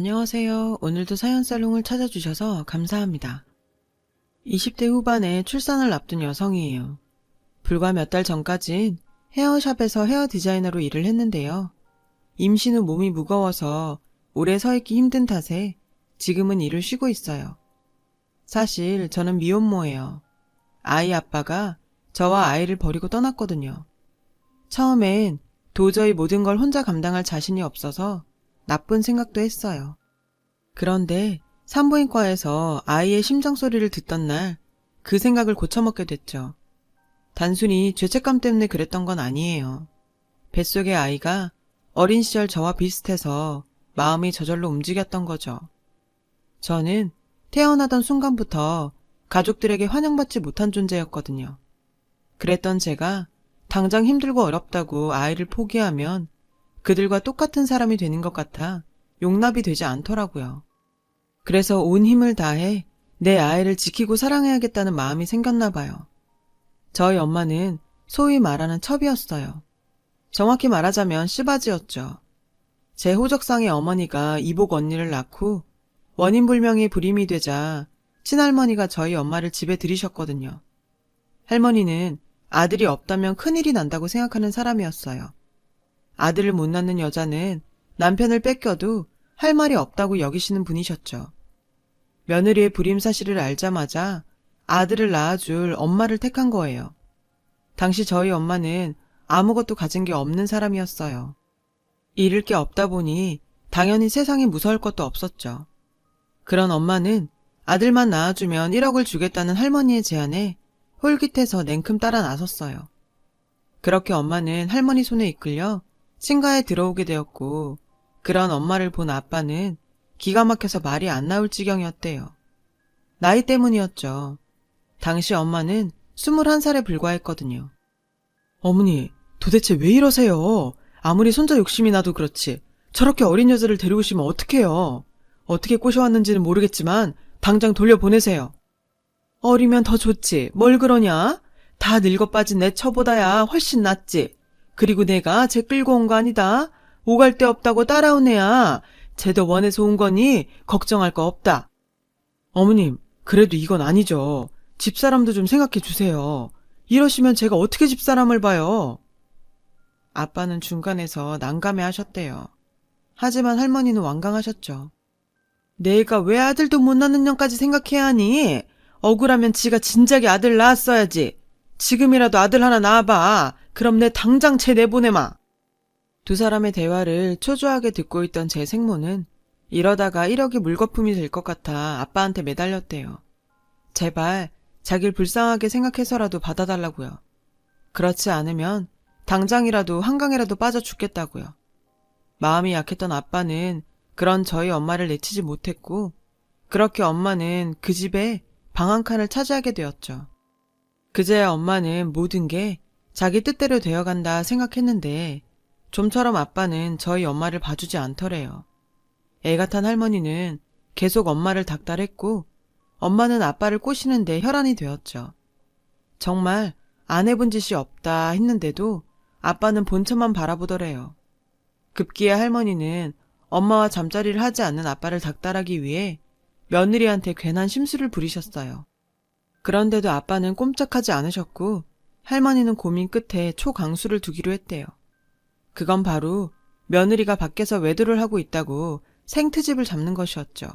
안녕하세요. 오늘도 사연살롱을 찾아주셔서 감사합니다. 20대 후반에 출산을 앞둔 여성이에요. 불과 몇 달 전까진 헤어샵에서 헤어 디자이너로 일을 했는데요. 임신 후 몸이 무거워서 오래 서 있기 힘든 탓에 지금은 일을 쉬고 있어요. 사실 저는 미혼모예요. 아이 아빠가 저와 아이를 버리고 떠났거든요. 처음엔 도저히 모든 걸 혼자 감당할 자신이 없어서 나쁜 생각도 했어요. 그런데 산부인과에서 아이의 심장 소리를 듣던 날 그 생각을 고쳐먹게 됐죠. 단순히 죄책감 때문에 그랬던 건 아니에요. 뱃속의 아이가 어린 시절 저와 비슷해서 마음이 저절로 움직였던 거죠. 저는 태어나던 순간부터 가족들에게 환영받지 못한 존재였거든요. 그랬던 제가 당장 힘들고 어렵다고 아이를 포기하면 그들과 똑같은 사람이 되는 것 같아 용납이 되지 않더라고요. 그래서 온 힘을 다해 내 아이를 지키고 사랑해야겠다는 마음이 생겼나 봐요. 저희 엄마는 소위 말하는 첩이었어요. 정확히 말하자면 씨바지였죠. 제 호적상의 어머니가 이복 언니를 낳고 원인불명의 불임이 되자 친할머니가 저희 엄마를 집에 들이셨거든요. 할머니는 아들이 없다면 큰일이 난다고 생각하는 사람이었어요. 아들을 못 낳는 여자는 남편을 뺏겨도 할 말이 없다고 여기시는 분이셨죠. 며느리의 불임 사실을 알자마자 아들을 낳아줄 엄마를 택한 거예요. 당시 저희 엄마는 아무것도 가진 게 없는 사람이었어요. 잃을 게 없다 보니 당연히 세상에 무서울 것도 없었죠. 그런 엄마는 아들만 낳아주면 1억을 주겠다는 할머니의 제안에 홀깃해서 냉큼 따라 나섰어요. 그렇게 엄마는 할머니 손에 이끌려 친가에 들어오게 되었고, 그런 엄마를 본 아빠는 기가 막혀서 말이 안 나올 지경이었대요. 나이 때문이었죠. 당시 엄마는 21살에 불과했거든요. 어머니, 도대체 왜 이러세요? 아무리 손자 욕심이 나도 그렇지. 저렇게 어린 여자를 데려오시면 어떡해요? 어떻게 꼬셔왔는지는 모르겠지만 당장 돌려보내세요. 어리면 더 좋지. 뭘 그러냐? 다 늙어 빠진 내 처보다야 훨씬 낫지. 그리고 내가 쟤 끌고 온 거 아니다. 오갈 데 없다고 따라온 애야. 쟤도 원해서 온 거니 걱정할 거 없다. 어머님, 그래도 이건 아니죠. 집사람도 좀 생각해 주세요. 이러시면 제가 어떻게 집사람을 봐요? 아빠는 중간에서 난감해 하셨대요. 하지만 할머니는 완강하셨죠. 내가 왜 아들도 못 낳는 년까지 생각해야 하니? 억울하면 지가 진작에 아들 낳았어야지. 지금이라도 아들 하나 낳아봐. 그럼 내 당장 쟤 내보내마. 두 사람의 대화를 초조하게 듣고 있던 제 생모는 이러다가 1억이 물거품이 될 것 같아 아빠한테 매달렸대요. 제발 자길 불쌍하게 생각해서라도 받아달라고요. 그렇지 않으면 당장이라도 한강이라도 빠져 죽겠다고요. 마음이 약했던 아빠는 그런 저희 엄마를 내치지 못했고, 그렇게 엄마는 그 집에 방 한 칸을 차지하게 되었죠. 그제야 엄마는 모든 게 자기 뜻대로 되어간다 생각했는데, 좀처럼 아빠는 저희 엄마를 봐주지 않더래요. 애가 탄 할머니는 계속 엄마를 닥달했고, 엄마는 아빠를 꼬시는데 혈안이 되었죠. 정말 안 해본 짓이 없다 했는데도 아빠는 본처만 바라보더래요. 급기야 할머니는 엄마와 잠자리를 하지 않는 아빠를 닥달하기 위해 며느리한테 괜한 심술을 부리셨어요. 그런데도 아빠는 꼼짝하지 않으셨고, 할머니는 고민 끝에 초강수를 두기로 했대요. 그건 바로 며느리가 밖에서 외도를 하고 있다고 생트집을 잡는 것이었죠.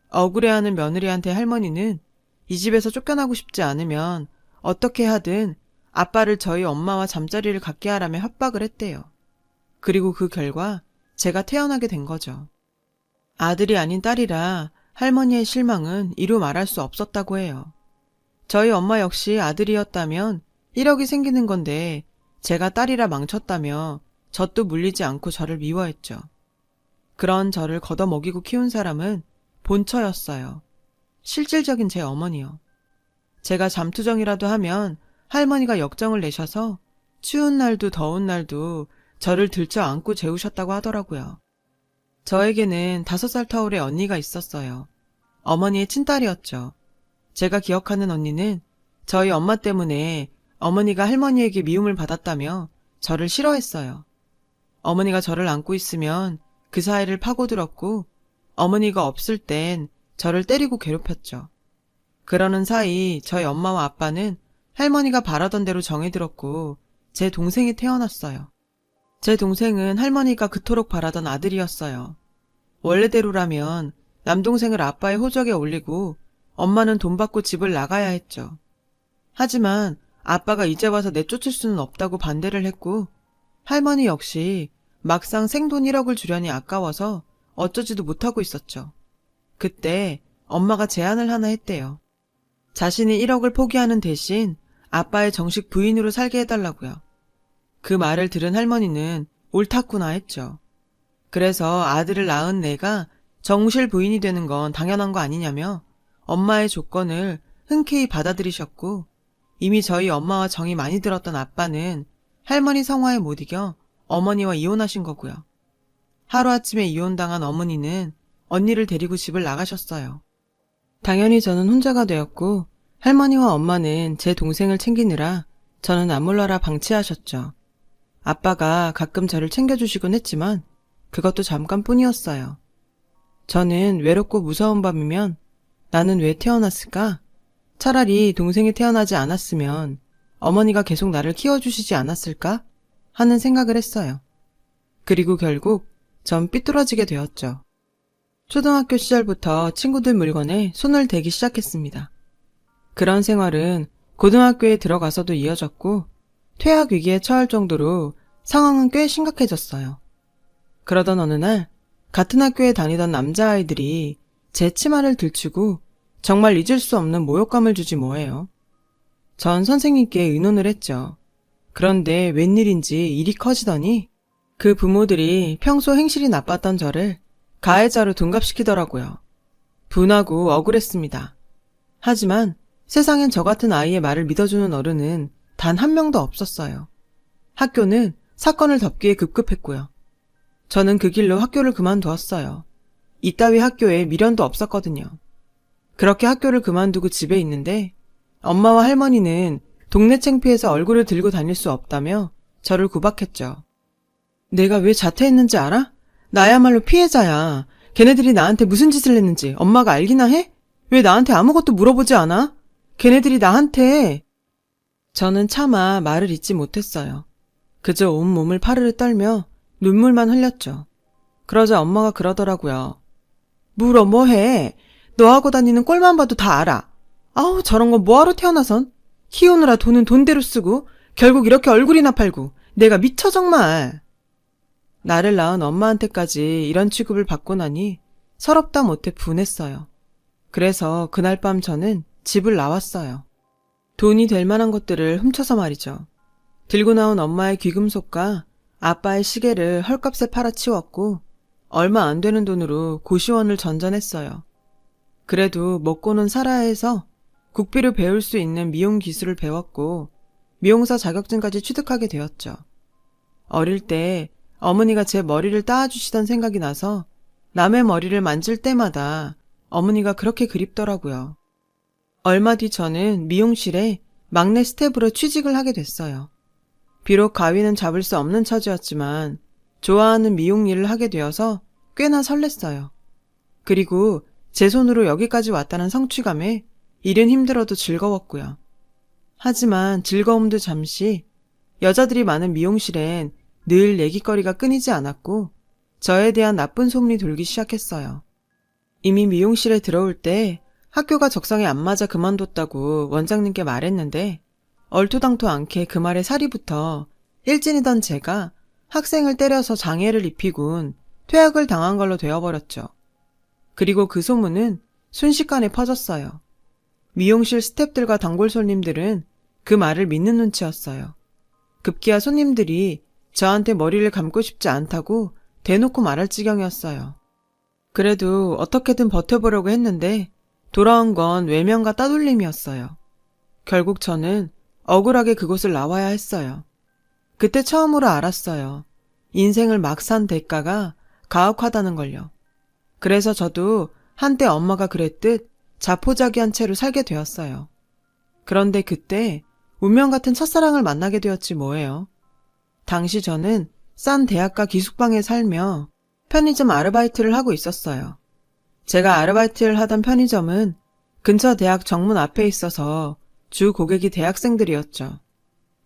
억울해하는 며느리한테 할머니는 이 집에서 쫓겨나고 싶지 않으면 어떻게 하든 아빠를 저희 엄마와 잠자리를 갖게 하라며 협박을 했대요. 그리고 그 결과 제가 태어나게 된 거죠. 아들이 아닌 딸이라 할머니의 실망은 이루 말할 수 없었다고 해요. 저희 엄마 역시 아들이었다면 1억이 생기는 건데 제가 딸이라 망쳤다며 젖도 물리지 않고 저를 미워했죠. 그런 저를 걷어먹이고 키운 사람은 본처였어요. 실질적인 제 어머니요. 제가 잠투정이라도 하면 할머니가 역정을 내셔서 추운 날도 더운 날도 저를 들쳐 안고 재우셨다고 하더라고요. 저에게는 5살 터울의 언니가 있었어요. 어머니의 친딸이었죠. 제가 기억하는 언니는 저희 엄마 때문에 어머니가 할머니에게 미움을 받았다며 저를 싫어했어요. 어머니가 저를 안고 있으면 그 사이를 파고들었고 어머니가 없을 땐 저를 때리고 괴롭혔죠. 그러는 사이 저희 엄마와 아빠는 할머니가 바라던 대로 정이 들었고 제 동생이 태어났어요. 제 동생은 할머니가 그토록 바라던 아들이었어요. 원래대로라면 남동생을 아빠의 호적에 올리고 엄마는 돈 받고 집을 나가야 했죠. 하지만 아빠가 이제 와서 내쫓을 수는 없다고 반대를 했고 할머니 역시 막상 생돈 1억을 주려니 아까워서 어쩌지도 못하고 있었죠. 그때 엄마가 제안을 하나 했대요. 자신이 1억을 포기하는 대신 아빠의 정식 부인으로 살게 해달라고요. 그 말을 들은 할머니는 옳았구나 했죠. 그래서 아들을 낳은 내가 정실 부인이 되는 건 당연한 거 아니냐며 엄마의 조건을 흔쾌히 받아들이셨고 이미 저희 엄마와 정이 많이 들었던 아빠는 할머니 성화에 못 이겨 어머니와 이혼하신 거고요. 하루아침에 이혼당한 어머니는 언니를 데리고 집을 나가셨어요. 당연히 저는 혼자가 되었고 할머니와 엄마는 제 동생을 챙기느라 저는 안 몰라라 방치하셨죠. 아빠가 가끔 저를 챙겨주시곤 했지만 그것도 잠깐뿐이었어요. 저는 외롭고 무서운 밤이면 나는 왜 태어났을까? 차라리 동생이 태어나지 않았으면 어머니가 계속 나를 키워주시지 않았을까? 하는 생각을 했어요. 그리고 결국 전 삐뚤어지게 되었죠. 초등학교 시절부터 친구들 물건에 손을 대기 시작했습니다. 그런 생활은 고등학교에 들어가서도 이어졌고 퇴학 위기에 처할 정도로 상황은 꽤 심각해졌어요. 그러던 어느 날 같은 학교에 다니던 남자아이들이 제 치마를 들추고 정말 잊을 수 없는 모욕감을 주지 뭐예요. 전 선생님께 의논을 했죠. 그런데 웬일인지 일이 커지더니 그 부모들이 평소 행실이 나빴던 저를 가해자로 둔갑시키더라고요. 분하고 억울했습니다. 하지만 세상엔 저 같은 아이의 말을 믿어주는 어른은 단 한 명도 없었어요. 학교는 사건을 덮기에 급급했고요. 저는 그 길로 학교를 그만두었어요. 이따위 학교에 미련도 없었거든요. 그렇게 학교를 그만두고 집에 있는데 엄마와 할머니는 동네 창피해서 얼굴을 들고 다닐 수 없다며 저를 구박했죠. 내가 왜 자퇴했는지 알아? 나야말로 피해자야. 걔네들이 나한테 무슨 짓을 했는지 엄마가 알기나 해? 왜 나한테 아무것도 물어보지 않아? 걔네들이 나한테... 저는 차마 말을 잇지 못했어요. 그저 온몸을 파르르 떨며 눈물만 흘렸죠. 그러자 엄마가 그러더라고요. 물어 뭐해? 너하고 다니는 꼴만 봐도 다 알아. 아우 저런 거 뭐하러 태어나선? 키우느라 돈은 돈대로 쓰고 결국 이렇게 얼굴이나 팔고 내가 미쳐 정말. 나를 낳은 엄마한테까지 이런 취급을 받고 나니 서럽다 못해 분했어요. 그래서 그날 밤 저는 집을 나왔어요. 돈이 될 만한 것들을 훔쳐서 말이죠. 들고 나온 엄마의 귀금속과 아빠의 시계를 헐값에 팔아치웠고 얼마 안 되는 돈으로 고시원을 전전했어요. 그래도 먹고는 살아야 해서 국비를 배울 수 있는 미용 기술을 배웠고 미용사 자격증까지 취득하게 되었죠. 어릴 때 어머니가 제 머리를 따아주시던 생각이 나서 남의 머리를 만질 때마다 어머니가 그렇게 그립더라고요. 얼마 뒤 저는 미용실에 막내 스텝으로 취직을 하게 됐어요. 비록 가위는 잡을 수 없는 처지였지만 좋아하는 미용 일을 하게 되어서 꽤나 설렜어요. 그리고 제 손으로 여기까지 왔다는 성취감에 일은 힘들어도 즐거웠고요. 하지만 즐거움도 잠시 여자들이 많은 미용실엔 늘 얘기거리가 끊이지 않았고 저에 대한 나쁜 소문이 돌기 시작했어요. 이미 미용실에 들어올 때 학교가 적성에 안 맞아 그만뒀다고 원장님께 말했는데 얼토당토 않게 그 말에 살이 붙어 일진이던 제가 학생을 때려서 장애를 입히곤 퇴학을 당한 걸로 되어버렸죠. 그리고 그 소문은 순식간에 퍼졌어요. 미용실 스태프들과 단골 손님들은 그 말을 믿는 눈치였어요. 급기야 손님들이 저한테 머리를 감고 싶지 않다고 대놓고 말할 지경이었어요. 그래도 어떻게든 버텨보려고 했는데 돌아온 건 외면과 따돌림이었어요. 결국 저는 억울하게 그곳을 나와야 했어요. 그때 처음으로 알았어요. 인생을 막 산 대가가 가혹하다는 걸요. 그래서 저도 한때 엄마가 그랬듯 자포자기한 채로 살게 되었어요. 그런데 그때 운명 같은 첫사랑을 만나게 되었지 뭐예요. 당시 저는 싼 대학가 기숙방에 살며 편의점 아르바이트를 하고 있었어요. 제가 아르바이트를 하던 편의점은 근처 대학 정문 앞에 있어서 주 고객이 대학생들이었죠.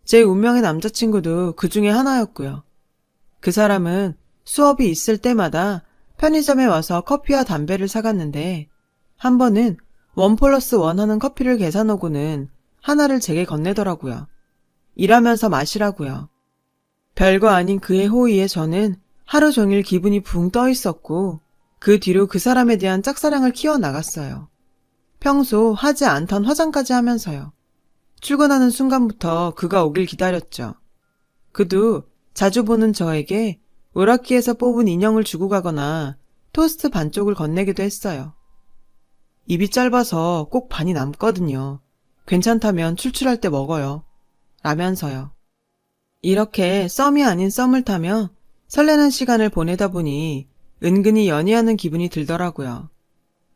제 운명의 남자친구도 그 중에 하나였고요. 그 사람은 수업이 있을 때마다 편의점에 와서 커피와 담배를 사갔는데 한 번은 1+1 하는 커피를 계산하고는 하나를 제게 건네더라고요. 일하면서 마시라고요. 별거 아닌 그의 호의에 저는 하루 종일 기분이 붕 떠 있었고 그 뒤로 그 사람에 대한 짝사랑을 키워나갔어요. 평소 하지 않던 화장까지 하면서요. 출근하는 순간부터 그가 오길 기다렸죠. 그도 자주 보는 저에게 오락기에서 뽑은 인형을 주고 가거나 토스트 반쪽을 건네기도 했어요. 입이 짧아서 꼭 반이 남거든요. 괜찮다면 출출할 때 먹어요. 라면서요. 이렇게 썸이 아닌 썸을 타며 설레는 시간을 보내다 보니 은근히 연애하는 기분이 들더라고요.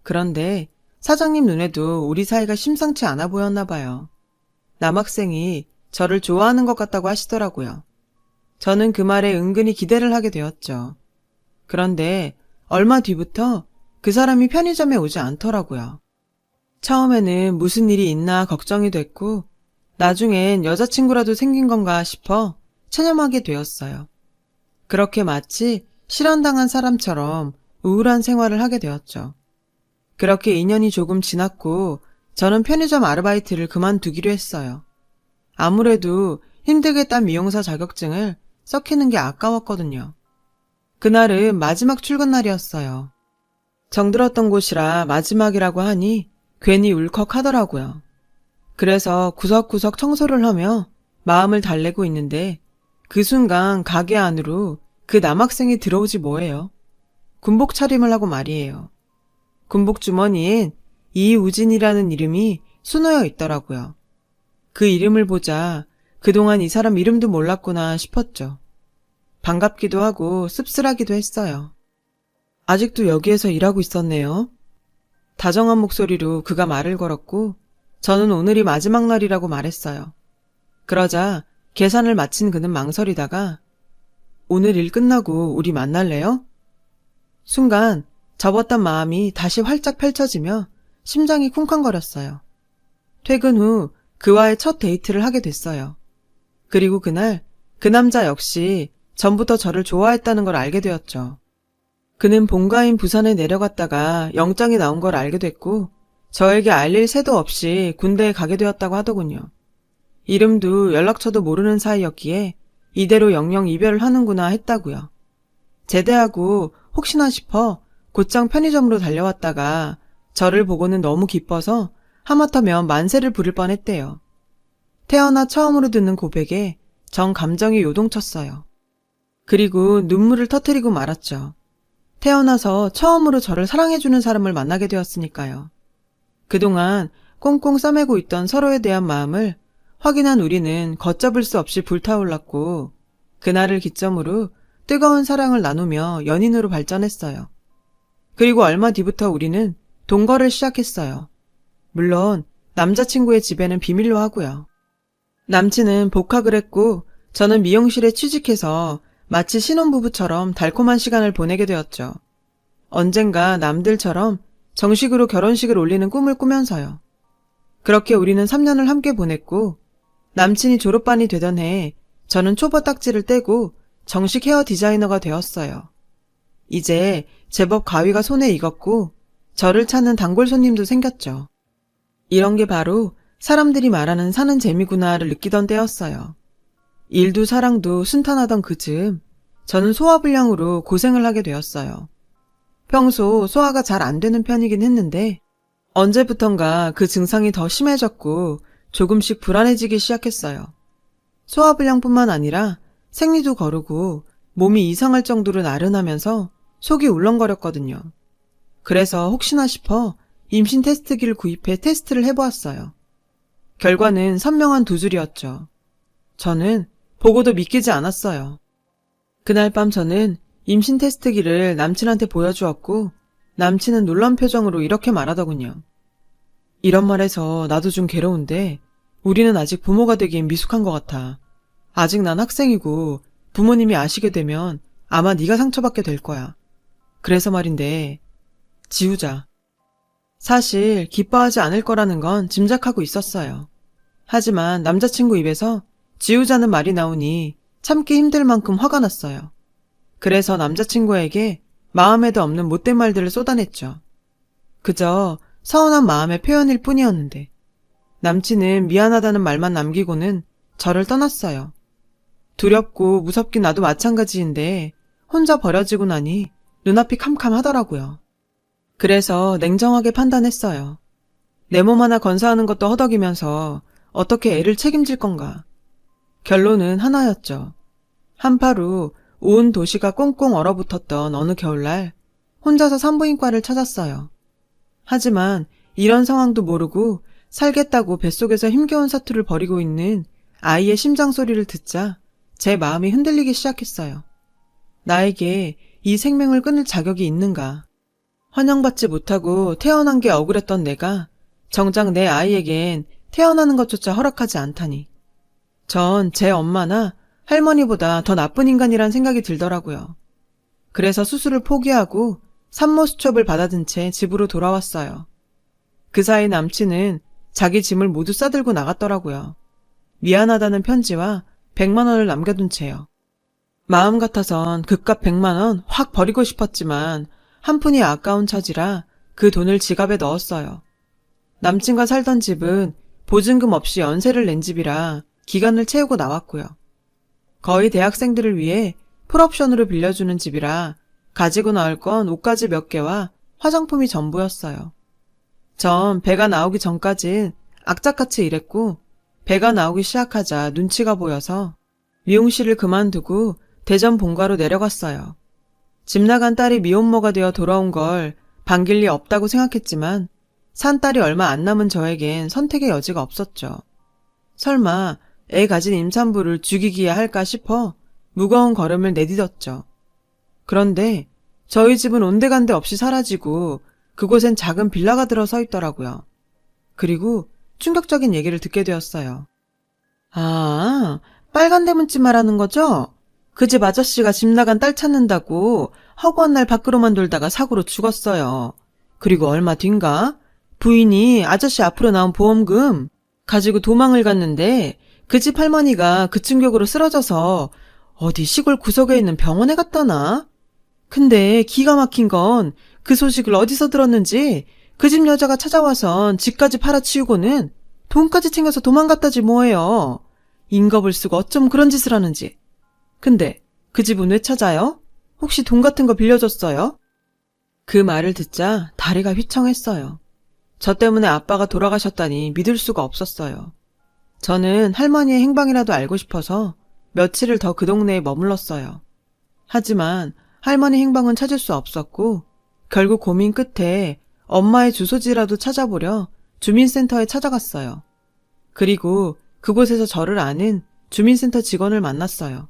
그런데 사장님 눈에도 우리 사이가 심상치 않아 보였나 봐요. 남학생이 저를 좋아하는 것 같다고 하시더라고요. 저는 그 말에 은근히 기대를 하게 되었죠. 그런데 얼마 뒤부터 그 사람이 편의점에 오지 않더라고요. 처음에는 무슨 일이 있나 걱정이 됐고 나중엔 여자친구라도 생긴 건가 싶어 체념하게 되었어요. 그렇게 마치 실현당한 사람처럼 우울한 생활을 하게 되었죠. 그렇게 2년이 조금 지났고 저는 편의점 아르바이트를 그만두기로 했어요. 아무래도 힘들게 딴 미용사 자격증을 썩히는 게 아까웠거든요. 그날은 마지막 출근 날이었어요. 정들었던 곳이라 마지막이라고 하니 괜히 울컥하더라고요. 그래서 구석구석 청소를 하며 마음을 달래고 있는데 그 순간 가게 안으로 그 남학생이 들어오지 뭐예요. 군복 차림을 하고 말이에요. 군복 주머니엔 이우진이라는 이름이 수놓여 있더라고요. 그 이름을 보자 그동안 이 사람 이름도 몰랐구나 싶었죠. 반갑기도 하고 씁쓸하기도 했어요. 아직도 여기에서 일하고 있었네요. 다정한 목소리로 그가 말을 걸었고 저는 오늘이 마지막 날이라고 말했어요. 그러자 계산을 마친 그는 망설이다가 오늘 일 끝나고 우리 만날래요? 순간 접었던 마음이 다시 활짝 펼쳐지며 심장이 쿵쾅거렸어요. 퇴근 후 그와의 첫 데이트를 하게 됐어요. 그리고 그날 그 남자 역시 전부터 저를 좋아했다는 걸 알게 되었죠. 그는 본가인 부산에 내려갔다가 영장이 나온 걸 알게 됐고 저에게 알릴 새도 없이 군대에 가게 되었다고 하더군요. 이름도 연락처도 모르는 사이였기에 이대로 영영 이별을 하는구나 했다고요. 제대하고 혹시나 싶어 곧장 편의점으로 달려왔다가 저를 보고는 너무 기뻐서 하마터면 만세를 부릴 뻔했대요. 태어나 처음으로 듣는 고백에 전 감정이 요동쳤어요. 그리고 눈물을 터뜨리고 말았죠. 태어나서 처음으로 저를 사랑해주는 사람을 만나게 되었으니까요. 그동안 꽁꽁 싸매고 있던 서로에 대한 마음을 확인한 우리는 걷잡을 수 없이 불타올랐고 그날을 기점으로 뜨거운 사랑을 나누며 연인으로 발전했어요. 그리고 얼마 뒤부터 우리는 동거를 시작했어요. 물론 남자친구의 집에는 비밀로 하고요. 남친은 복학을 했고 저는 미용실에 취직해서 마치 신혼부부처럼 달콤한 시간을 보내게 되었죠. 언젠가 남들처럼 정식으로 결혼식을 올리는 꿈을 꾸면서요. 그렇게 우리는 3년을 함께 보냈고 남친이 졸업반이 되던 해에 저는 초보 딱지를 떼고 정식 헤어 디자이너가 되었어요. 이제 제법 가위가 손에 익었고 저를 찾는 단골 손님도 생겼죠. 이런 게 바로 사람들이 말하는 사는 재미구나를 느끼던 때였어요. 일도 사랑도 순탄하던 그 즈음 저는 소화불량으로 고생을 하게 되었어요. 평소 소화가 잘 안 되는 편이긴 했는데 언제부턴가 그 증상이 더 심해졌고 조금씩 불안해지기 시작했어요. 소화불량뿐만 아니라 생리도 거르고 몸이 이상할 정도로 나른하면서 속이 울렁거렸거든요. 그래서 혹시나 싶어 임신 테스트기를 구입해 테스트를 해보았어요. 결과는 선명한 2줄이었죠. 저는 보고도 믿기지 않았어요. 그날 밤 저는 임신 테스트기를 남친한테 보여주었고 남친은 놀란 표정으로 이렇게 말하더군요. 이런 말해서 나도 좀 괴로운데 우리는 아직 부모가 되기엔 미숙한 것 같아. 아직 난 학생이고 부모님이 아시게 되면 아마 네가 상처받게 될 거야. 그래서 말인데 지우자. 사실 기뻐하지 않을 거라는 건 짐작하고 있었어요. 하지만 남자친구 입에서 지우자는 말이 나오니 참기 힘들 만큼 화가 났어요. 그래서 남자친구에게 마음에도 없는 못된 말들을 쏟아냈죠. 그저 서운한 마음의 표현일 뿐이었는데 남친은 미안하다는 말만 남기고는 저를 떠났어요. 두렵고 무섭긴 나도 마찬가지인데 혼자 버려지고 나니 눈앞이 캄캄하더라고요. 그래서 냉정하게 판단했어요. 내 몸 하나 건사하는 것도 허덕이면서 어떻게 애를 책임질 건가. 결론은 하나였죠. 한파 후 온 도시가 꽁꽁 얼어붙었던 어느 겨울날 혼자서 산부인과를 찾았어요. 하지만 이런 상황도 모르고 살겠다고 뱃속에서 힘겨운 사투를 벌이고 있는 아이의 심장 소리를 듣자 제 마음이 흔들리기 시작했어요. 나에게 이 생명을 끊을 자격이 있는가. 환영받지 못하고 태어난 게 억울했던 내가 정작 내 아이에겐 태어나는 것조차 허락하지 않다니. 전 제 엄마나 할머니보다 더 나쁜 인간이란 생각이 들더라고요. 그래서 수술을 포기하고 산모 수첩을 받아든 채 집으로 돌아왔어요. 그 사이 남친은 자기 짐을 모두 싸들고 나갔더라고요. 미안하다는 편지와 100만 원을 남겨둔 채요. 마음 같아선 그깟 100만 원 확 버리고 싶었지만 한 푼이 아까운 처지라 그 돈을 지갑에 넣었어요. 남친과 살던 집은 보증금 없이 연세를 낸 집이라 기간을 채우고 나왔고요. 거의 대학생들을 위해 풀옵션으로 빌려주는 집이라 가지고 나올 건 옷가지 몇 개와 화장품이 전부였어요. 전 배가 나오기 전까진 악착같이 일했고 배가 나오기 시작하자 눈치가 보여서 미용실을 그만두고 대전 본가로 내려갔어요. 집 나간 딸이 미혼모가 되어 돌아온 걸 반길 리 없다고 생각했지만 산 딸이 얼마 안 남은 저에겐 선택의 여지가 없었죠. 설마 애 가진 임산부를 죽이기야 할까 싶어 무거운 걸음을 내딛었죠. 그런데 저희 집은 온데간데 없이 사라지고 그곳엔 작은 빌라가 들어서 있더라고요. 그리고 충격적인 얘기를 듣게 되었어요. 아, 빨간 대문집 말하는 거죠? 그 집 아저씨가 집 나간 딸 찾는다고 허구한 날 밖으로만 돌다가 사고로 죽었어요. 그리고 얼마 뒤인가 부인이 아저씨 앞으로 나온 보험금 가지고 도망을 갔는데 그 집 할머니가 그 충격으로 쓰러져서 어디 시골 구석에 있는 병원에 갔다나? 근데 기가 막힌 건 그 소식을 어디서 들었는지 그 집 여자가 찾아와선 집까지 팔아치우고는 돈까지 챙겨서 도망갔다지 뭐예요. 인겁을 쓰고 어쩜 그런 짓을 하는지. 근데 그 집은 왜 찾아요? 혹시 돈 같은 거 빌려줬어요? 그 말을 듣자 다리가 휘청했어요. 저 때문에 아빠가 돌아가셨다니 믿을 수가 없었어요. 저는 할머니의 행방이라도 알고 싶어서 며칠을 더 그 동네에 머물렀어요. 하지만 할머니 행방은 찾을 수 없었고 결국 고민 끝에 엄마의 주소지라도 찾아보려 주민센터에 찾아갔어요. 그리고 그곳에서 저를 아는 주민센터 직원을 만났어요.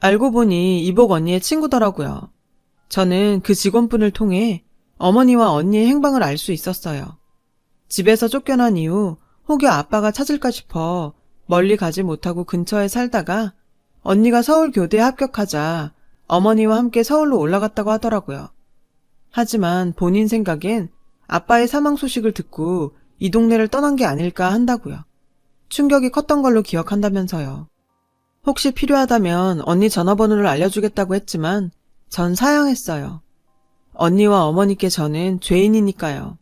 알고 보니 이복 언니의 친구더라고요. 저는 그 직원분을 통해 어머니와 언니의 행방을 알 수 있었어요. 집에서 쫓겨난 이후 혹여 아빠가 찾을까 싶어 멀리 가지 못하고 근처에 살다가 언니가 서울 교대에 합격하자 어머니와 함께 서울로 올라갔다고 하더라고요. 하지만 본인 생각엔 아빠의 사망 소식을 듣고 이 동네를 떠난 게 아닐까 한다고요. 충격이 컸던 걸로 기억한다면서요. 혹시 필요하다면 언니 전화번호를 알려주겠다고 했지만 전 사양했어요. 언니와 어머니께 저는 죄인이니까요.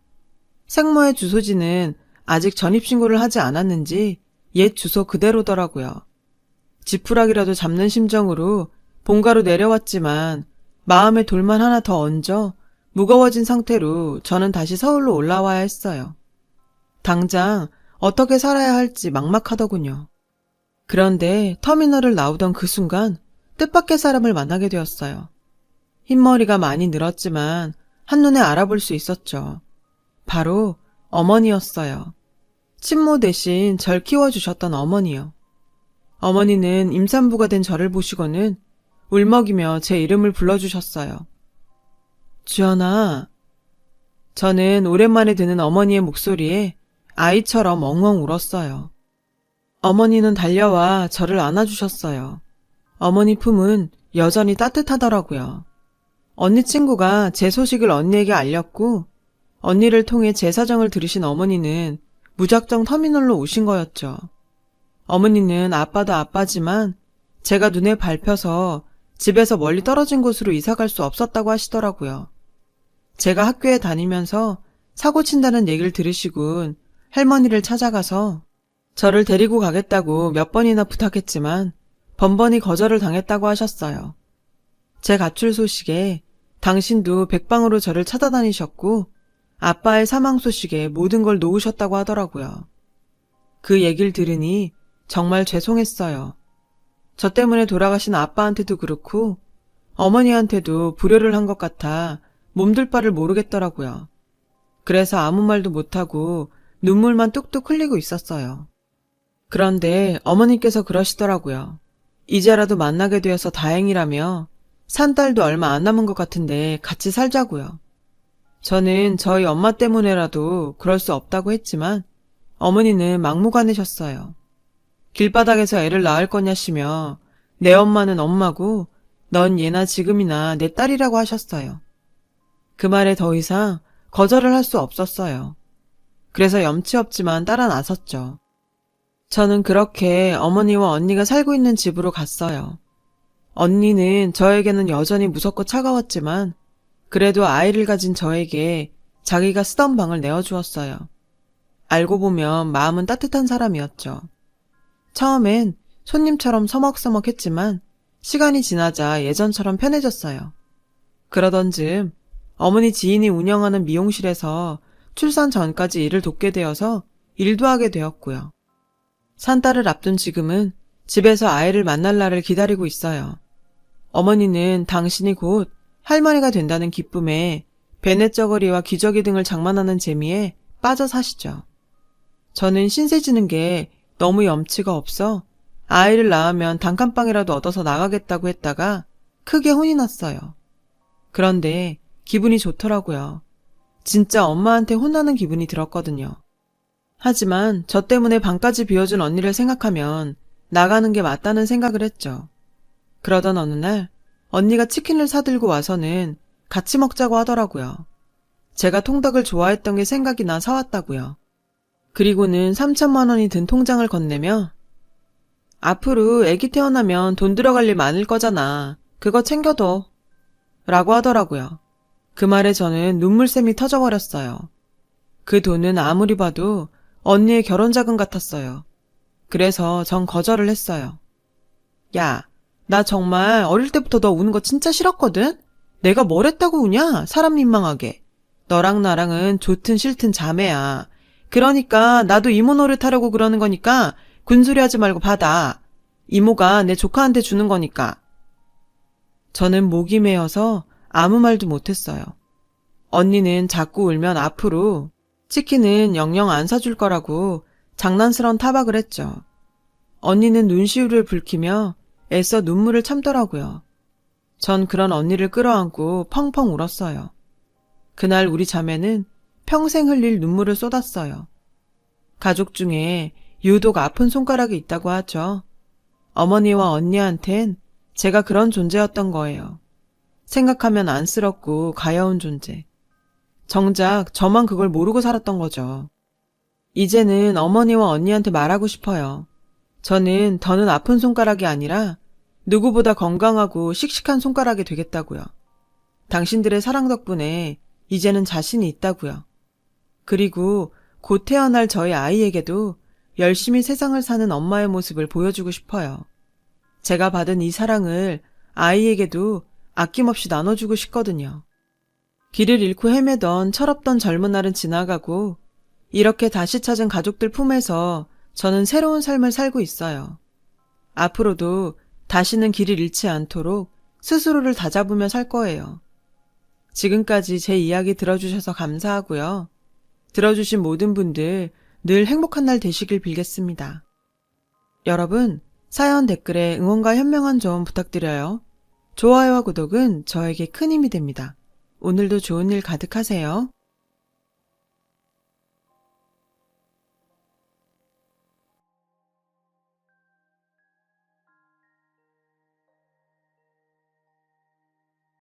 생모의 주소지는 아직 전입신고를 하지 않았는지 옛 주소 그대로더라고요. 지푸라기라도 잡는 심정으로 본가로 내려왔지만 마음에 돌만 하나 더 얹어 무거워진 상태로 저는 다시 서울로 올라와야 했어요. 당장 어떻게 살아야 할지 막막하더군요. 그런데 터미널을 나오던 그 순간 뜻밖의 사람을 만나게 되었어요. 흰머리가 많이 늘었지만 한눈에 알아볼 수 있었죠. 바로 어머니였어요. 친모 대신 절 키워주셨던 어머니요. 어머니는 임산부가 된 저를 보시고는 울먹이며 제 이름을 불러주셨어요. 주연아. 저는 오랜만에 듣는 어머니의 목소리에 아이처럼 엉엉 울었어요. 어머니는 달려와 저를 안아주셨어요. 어머니 품은 여전히 따뜻하더라고요. 언니 친구가 제 소식을 언니에게 알렸고 언니를 통해 제 사정을 들으신 어머니는 무작정 터미널로 오신 거였죠. 어머니는 아빠도 아빠지만 제가 눈에 밟혀서 집에서 멀리 떨어진 곳으로 이사 갈 수 없었다고 하시더라고요. 제가 학교에 다니면서 사고 친다는 얘기를 들으시곤 할머니를 찾아가서 저를 데리고 가겠다고 몇 번이나 부탁했지만 번번이 거절을 당했다고 하셨어요. 제 가출 소식에 당신도 백방으로 저를 찾아다니셨고 아빠의 사망 소식에 모든 걸 놓으셨다고 하더라고요. 그 얘기를 들으니 정말 죄송했어요. 저 때문에 돌아가신 아빠한테도 그렇고 어머니한테도 불효를 한 것 같아 몸둘 바를 모르겠더라고요. 그래서 아무 말도 못하고 눈물만 뚝뚝 흘리고 있었어요. 그런데 어머니께서 그러시더라고요. 이제라도 만나게 되어서 다행이라며 산 딸도 얼마 안 남은 것 같은데 같이 살자고요. 저는 저희 엄마 때문에라도 그럴 수 없다고 했지만 어머니는 막무가내셨어요. 길바닥에서 애를 낳을 거냐시며 내 엄마는 엄마고 넌 예나 지금이나 내 딸이라고 하셨어요. 그 말에 더 이상 거절을 할 수 없었어요. 그래서 염치 없지만 따라 나섰죠. 저는 그렇게 어머니와 언니가 살고 있는 집으로 갔어요. 언니는 저에게는 여전히 무섭고 차가웠지만 그래도 아이를 가진 저에게 자기가 쓰던 방을 내어주었어요. 알고 보면 마음은 따뜻한 사람이었죠. 처음엔 손님처럼 서먹서먹했지만 시간이 지나자 예전처럼 편해졌어요. 그러던 즈음 어머니 지인이 운영하는 미용실에서 출산 전까지 일을 돕게 되어서 일도 하게 되었고요. 산딸을 앞둔 지금은 집에서 아이를 만날 날을 기다리고 있어요. 어머니는 당신이 곧 할머니가 된다는 기쁨에 베넷저고리와 기저귀 등을 장만하는 재미에 빠져 사시죠. 저는 신세 지는 게 너무 염치가 없어 아이를 낳으면 단칸방이라도 얻어서 나가겠다고 했다가 크게 혼이 났어요. 그런데 기분이 좋더라고요. 진짜 엄마한테 혼나는 기분이 들었거든요. 하지만 저 때문에 방까지 비워준 언니를 생각하면 나가는 게 맞다는 생각을 했죠. 그러던 어느 날 언니가 치킨을 사들고 와서는 같이 먹자고 하더라고요. 제가 통닭을 좋아했던 게 생각이 나 사왔다고요. 그리고는 3천만 원이 든 통장을 건네며 앞으로 애기 태어나면 돈 들어갈 일 많을 거잖아. 그거 챙겨둬. 라고 하더라고요. 그 말에 저는 눈물샘이 터져버렸어요. 그 돈은 아무리 봐도 언니의 결혼 자금 같았어요. 그래서 전 거절을 했어요. 야, 나 정말 어릴 때부터 너 우는 거 진짜 싫었거든? 내가 뭘 했다고 우냐? 사람 민망하게. 너랑 나랑은 좋든 싫든 자매야. 그러니까 나도 이모 노릇하려고 그러는 거니까 군소리 하지 말고 받아. 이모가 내 조카한테 주는 거니까. 저는 목이 메어서 아무 말도 못했어요. 언니는 자꾸 울면 앞으로 치킨은 영영 안 사줄 거라고 장난스러운 타박을 했죠. 언니는 눈시울을 붉히며 애써 눈물을 참더라고요. 전 그런 언니를 끌어안고 펑펑 울었어요. 그날 우리 자매는 평생 흘릴 눈물을 쏟았어요. 가족 중에 유독 아픈 손가락이 있다고 하죠. 어머니와 언니한텐 제가 그런 존재였던 거예요. 생각하면 안쓰럽고 가여운 존재. 정작 저만 그걸 모르고 살았던 거죠. 이제는 어머니와 언니한테 말하고 싶어요. 저는 더는 아픈 손가락이 아니라 누구보다 건강하고 씩씩한 손가락이 되겠다고요. 당신들의 사랑 덕분에 이제는 자신이 있다고요. 그리고 곧 태어날 저희 아이에게도 열심히 세상을 사는 엄마의 모습을 보여주고 싶어요. 제가 받은 이 사랑을 아이에게도 아낌없이 나눠주고 싶거든요. 길을 잃고 헤매던 철없던 젊은 날은 지나가고 이렇게 다시 찾은 가족들 품에서 저는 새로운 삶을 살고 있어요. 앞으로도 다시는 길을 잃지 않도록 스스로를 다잡으며 살 거예요. 지금까지 제 이야기 들어주셔서 감사하고요. 들어주신 모든 분들 늘 행복한 날 되시길 빌겠습니다. 여러분, 사연 댓글에 응원과 현명한 조언 부탁드려요. 좋아요와 구독은 저에게 큰 힘이 됩니다. 오늘도 좋은 일 가득하세요.